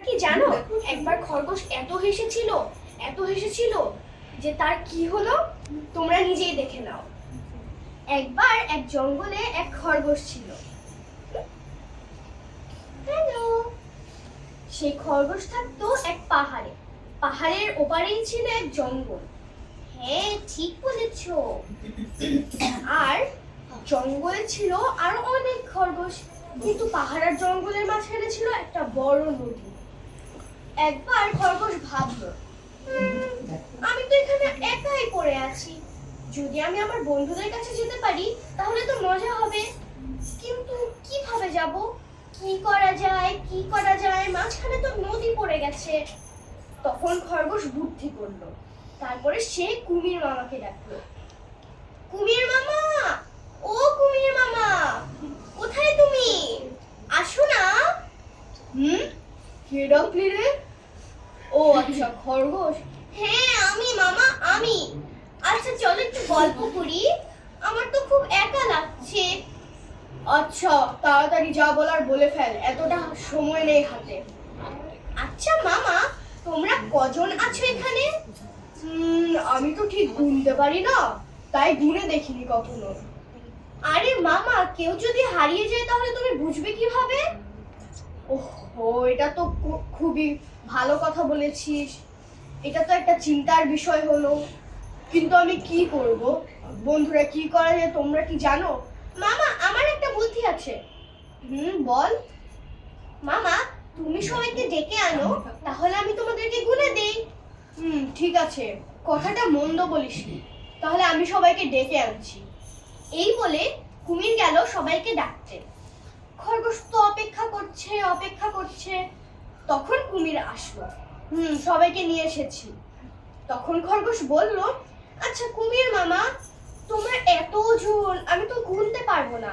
কি জানো একবার খরগোশ এত হেসেছিল যে তার কি হলো তোমরা নিজেই দেখে নাও। একবার এক জঙ্গলে এক খরগোশ ছিল। হ্যালো। সেই খরগোশ থাকতো এক পাহাড়ে। পাহাড়ের ওপারেই ছিল এক জঙ্গল। হ্যাঁ ঠিক বলেছ। আর জঙ্গলে ছিল আরো অনেক খরগোশ, কিন্তু পাহাড় আর জঙ্গলের মাঝখানে ছিল একটা বড় নদী। একবার খরগোশ ভাবলো, আমি তো এখানে একাই পড়ে আছি, যদি আমি আমার বন্ধুদের কাছে যেতে পারি তাহলে তো মজা হবে, কিন্তু কিভাবে যাব, কি করা যায়, মাঝখানে তো নদী পড়ে গেছে। তখন খরগোশ বুদ্ধি করলো। তারপরে সে কুমির মামাকে ডাকলো। কুমির মামা, ও কুমির মামা, কোথায় তুমি? আসো না। কে ডাকলি রে? ও আচ্ছা খরগোশ। হ্যাঁ আমি মামা, আমি। আচ্ছা চলো একটু গল্প করি, আমার তো খুব একা লাগছে। আচ্ছা তাড়াতাড়ি যা বলার বলে ফেল, এতটা সময় নেই হাতে। আচ্ছা মামা, তোমরা কজন আছো এখানে? আমি তো ঠিক গুনতে পারি না, তাই গুনে দেখিনি কখনো। আরে মামা, কেউ যদি হারিয়ে যায় তাহলে তুমি বুঝবে কিভাবে? ওহো, এটা তো খুবই ভালো কথা বলেছিস। এটা তো একটা চিন্তার বিষয় হলো, কিন্তু আমি কি করব? বন্ধুরা কি করা যায় তোমরা কি জানো? মামা আমার একটা বুদ্ধি আছে। বল। মামা তুমি সবাইকে ডেকে আনো, তাহলে আমি তোমাদেরকে গুনে দেই। ঠিক আছে, কথাটা মন্দ বলিসনি, তাহলে আমি সবাইকে ডেকে আনছি। এই বলে কুমির গেল সবাইকে ডাকতে। খরগোশ তো অপেক্ষা করছে। তখন কুমির আসলো। সবাইকে নিয়ে এসেছি। তখন খরগোশ বলল, আচ্ছা কুমির মামা, তোমরা এতজন, আমি তো গুনতে পারবো না।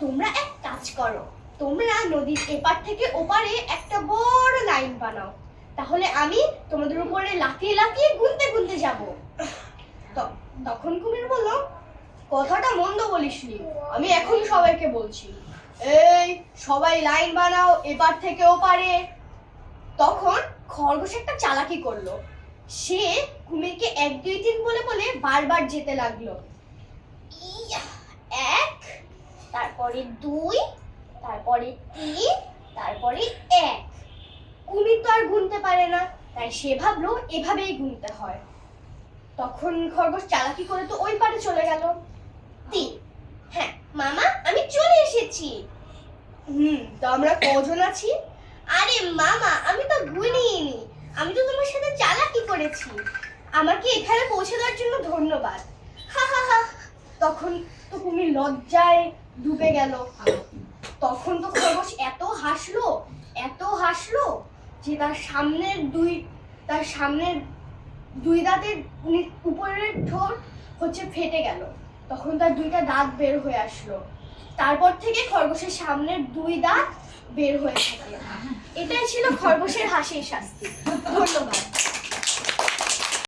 তোমরা এক কাজ করো, তোমরা নদীর এপার থেকে ওপারে একটা বড় লাইন বানাও, তাহলে আমি তোমাদের উপরে লাফিয়ে লাফিয়ে গুনতে যাব। তখন কুমির বলল, কথাটা মন্দ বলিসনি, আমি এখন সবাইকে বলছি, এই সবাই লাইন বানাও এপার থেকে ওপারে। তখন খরগোশ একটা চালাকি করলো। সে কুমিরকে 1 2 3 বলে বলে বারবার যেতে লাগলো। 1, তারপরে 2, তারপরে 3, তারপরে 1। কুমির তো আর গুনতে পারে না, তাই সে ভাবলো এভাবেই গুনতে হয়। তখন খরগোশ চালাকি করে তো ওই পারে চলে গেল। 3। হ্যাঁ মামা, আমি চলে এসেছি। তো আমরা কজন আছি? আরে মামা, আমি তো গুনিনি, আমি তো তোমার সাথে চালাকি করেছি। আমাকে এখানে পৌঁছে দেওয়ার জন্য ধন্যবাদ। তখন তো কুমির লজ্জায় ডুবে গেল। তখন তো খরগোশ এত হাসলো যে তার সামনের দুই দাঁতের উপরের ঠোঁট ফেটে গেল। তখন তার 2টা দাঁত বের হয়ে আসলো। তারপর থেকে খরগোশের সামনের 2 দাঁত বের হয়ে থাকে। এটাই ছিল খরগোশের হাসির শাস্তি। ধন্যবাদ।